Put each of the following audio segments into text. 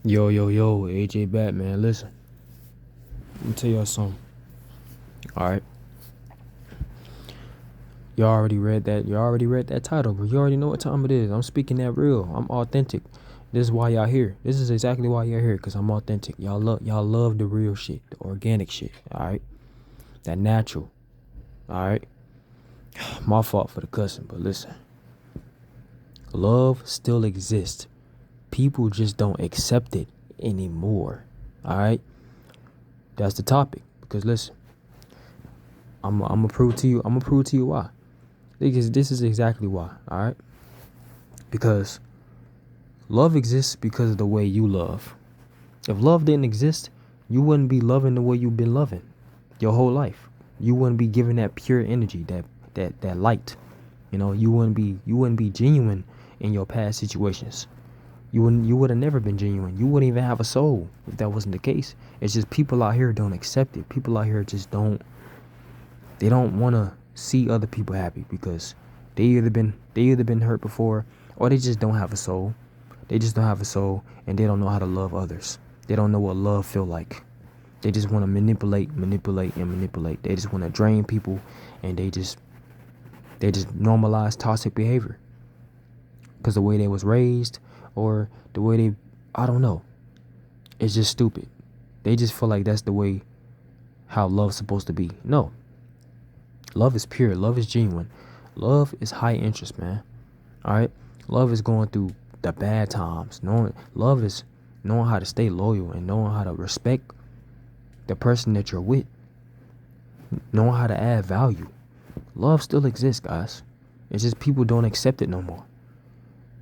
Yo, yo, yo, AJ Batman, listen, let me tell y'all something. Alright. You already read that title, but you already know what time it is. I'm speaking that real. I'm authentic. This is why y'all here. This is exactly why y'all here, because I'm authentic. Y'all love the real shit, the organic shit, alright? That natural. Alright? My fault for the cussing, but listen. Love still exists. People just don't accept it anymore. Alright? That's the topic. Because listen, I'm gonna prove to you. I'm gonna prove to you why. Because this is exactly why. All right. Because love exists because of the way you love. If love didn't exist, you wouldn't be loving the way you've been loving your whole life. You wouldn't be giving that pure energy, that light. You wouldn't be genuine in your past situations. You would have never been genuine. You wouldn't even have a soul if that wasn't the case. It's just people out here don't accept it. People out here just don't want to see other people happy because they either been hurt before, or they just don't have a soul. They just don't have a soul, and they don't know how to love others. They don't know what love feel like. They just want to manipulate, manipulate, and manipulate. They just want to drain people, and they just normalize toxic behavior because the way they was raised, or the way they, I don't know. It's just stupid. They just feel like that's the way how love's supposed to be. No, love is pure. Love is genuine. Love is high interest, man. All right. Love is going through the bad times. Love is knowing how to stay loyal and knowing how to respect the person that you're with. Knowing how to add value. Love still exists, guys. It's just people don't accept it no more.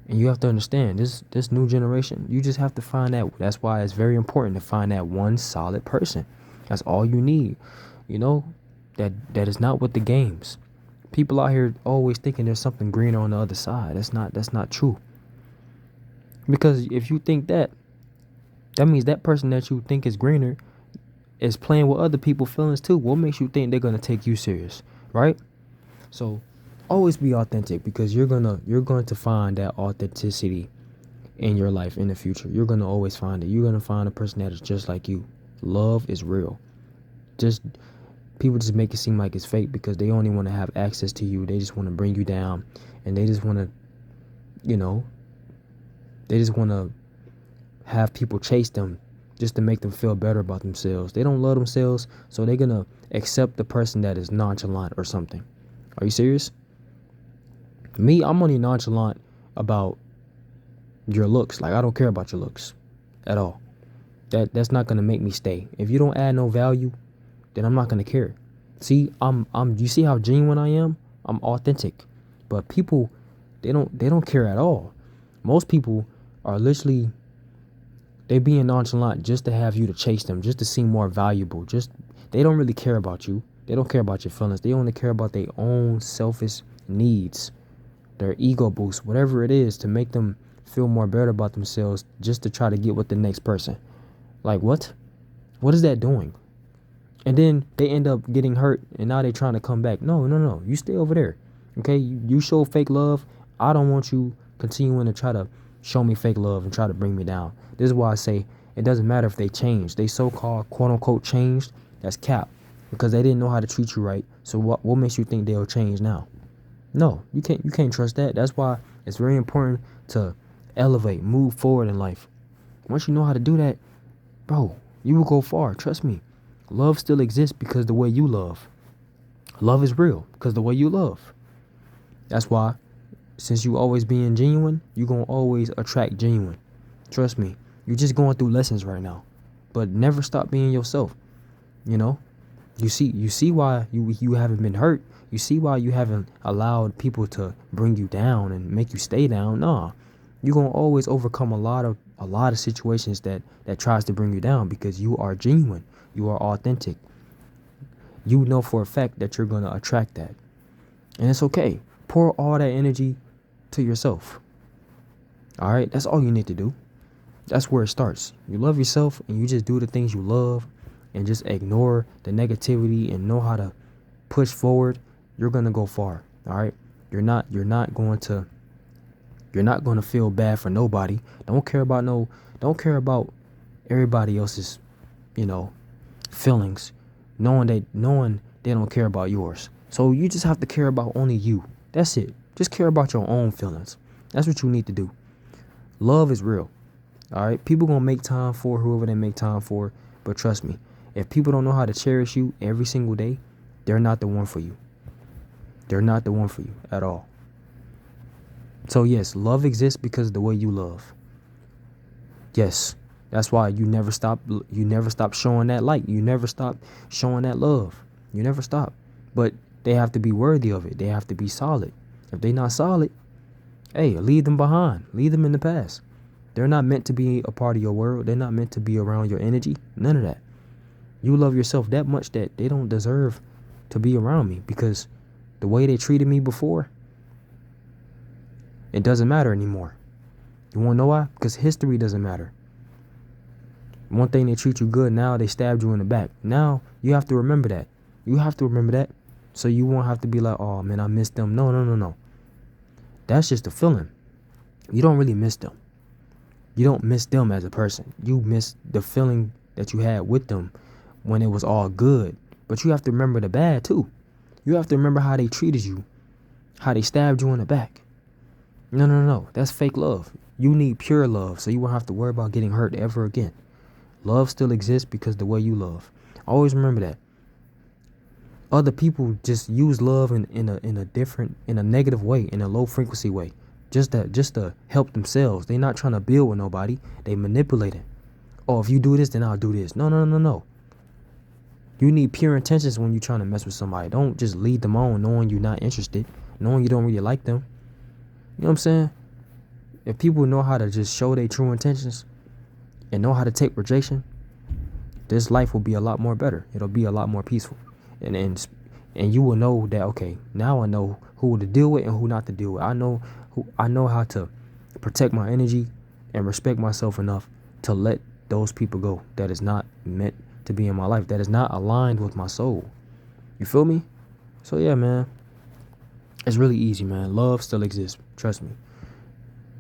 And you have to understand this new generation. You just have to find that. That's why it's very important to find that one solid person. That's all you need. You know that is not with the games. People out here always thinking there's something greener on the other side. That's not true. Because if you think that, that means that person that you think is greener is playing with other people's feelings too. What makes you think they're gonna take you serious, right? So always be authentic, because you're going to find that authenticity in your life in the future. You're gonna always find it. You're gonna find a person that is just like you. Love is real. Just people just make it seem like it's fake because they only want to have access to you. They just want to bring you down, and they just want to, you know, they just want to have people chase them just to make them feel better about themselves. They don't love themselves, so they're gonna accept the person that is nonchalant or something. Are you serious? Me, I'm only nonchalant about your looks. Like, I don't care about your looks at all. That's not gonna make me stay. If you don't add no value, then I'm not gonna care. See, you see how genuine I am? I'm authentic. But people, they don't care at all. Most people are literally, they being nonchalant just to have you to chase them, just to seem more valuable. Just they don't really care about you. They don't care about your feelings. They only care about their own selfish needs, their ego boost, whatever it is, to make them feel more better about themselves, just to try to get with the next person. Like, what? What is that doing? And then they end up getting hurt, and now they're trying to come back. No, no, no. You stay over there. Okay? You show fake love. I don't want you continuing to try to show me fake love and try to bring me down. This is why I say it doesn't matter if they changed. They so-called quote unquote changed. That's cap. Because they didn't know how to treat you right. So what makes you think they'll change now? No, you can't trust that. That's why it's very important to elevate, move forward in life. Once you know how to do that, bro, you will go far. Trust me. Love still exists because the way you love. Love is real because the way you love. That's why, since you always being genuine, you going to always attract genuine. Trust me. You're just going through lessons right now. But never stop being yourself. You know? You see why you haven't been hurt. You see why you haven't allowed people to bring you down and make you stay down. Nah. You're going to always overcome a lot of situations that tries to bring you down, because you are genuine. You are authentic. You know for a fact that you're going to attract that. And it's okay. Pour all that energy to yourself. All right? That's all you need to do. That's where it starts. You love yourself, and you just do the things you love, and just ignore the negativity and know how to push forward. You're going to go far. All right? You're not going to You're not going to feel bad for nobody. Don't care about everybody else's, feelings, knowing they don't care about yours. So you just have to care about only you. That's it. Just care about your own feelings. That's what you need to do. Love is real. All right. People going to make time for whoever they make time for. But trust me, if people don't know how to cherish you every single day, they're not the one for you. They're not the one for you at all. So yes, love exists because of the way you love. Yes, that's why you never stop showing that light. You never stop showing that love. You never stop. But they have to be worthy of it. They have to be solid. If they're not solid, hey, leave them behind. Leave them in the past. They're not meant to be a part of your world. They're not meant to be around your energy. None of that. You love yourself that much that they don't deserve to be around me, because the way they treated me before, it doesn't matter anymore. You want to know why? Because history doesn't matter. One thing, they treat you good, now they stabbed you in the back. Now you have to remember that. You have to remember that, so you won't have to be like, oh man, I miss them. No. That's just a feeling. You don't really miss them. You don't miss them as a person. You miss the feeling that you had with them when it was all good. But you have to remember the bad too. You have to remember how they treated you, how they stabbed you in the back. No. That's fake love. You need pure love, so you won't have to worry about getting hurt ever again. Love still exists because the way you love. Always remember that. Other people just use love in a negative way, in a low frequency way, just to help themselves. They're not trying to build with nobody. They manipulating. Oh, if you do this, then I'll do this. No. You need pure intentions when you're trying to mess with somebody. Don't just lead them on knowing you're not interested, knowing you don't really like them. You know what I'm saying? If people know how to just show their true intentions and know how to take rejection, this life will be a lot more better. It'll be a lot more peaceful. And you will know that, okay, now I know who to deal with and who not to deal with. I know how to protect my energy and respect myself enough to let those people go that is not meant to be in my life, that is not aligned with my soul. You feel me? So yeah, man, it's really easy, man. Love still exists. Trust me.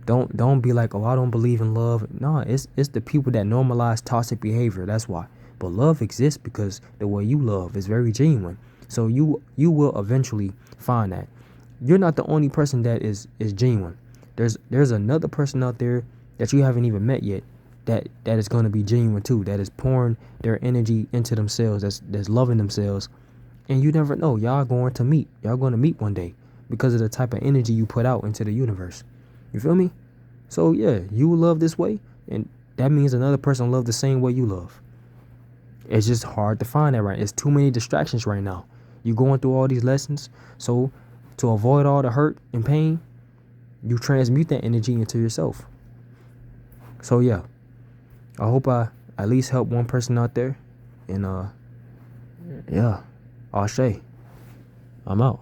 Don't be like, oh, I don't believe in love. No, it's the people that normalize toxic behavior. That's why. But love exists because the way you love is very genuine. So you will eventually find that. You're not the only person that is genuine. There's another person out there that you haven't even met yet that is going to be genuine too, that is pouring their energy into themselves, that's loving themselves. And you never know, y'all going to meet one day because of the type of energy you put out into the universe. You feel me? So yeah, you love this way, and that means another person love the same way you love. It's just hard to find that right. It's too many distractions right now. You're going through all these lessons, so to avoid all the hurt and pain, you transmute that energy into yourself. So yeah, I hope I at least help one person out there. And yeah, Ashe, I'm out.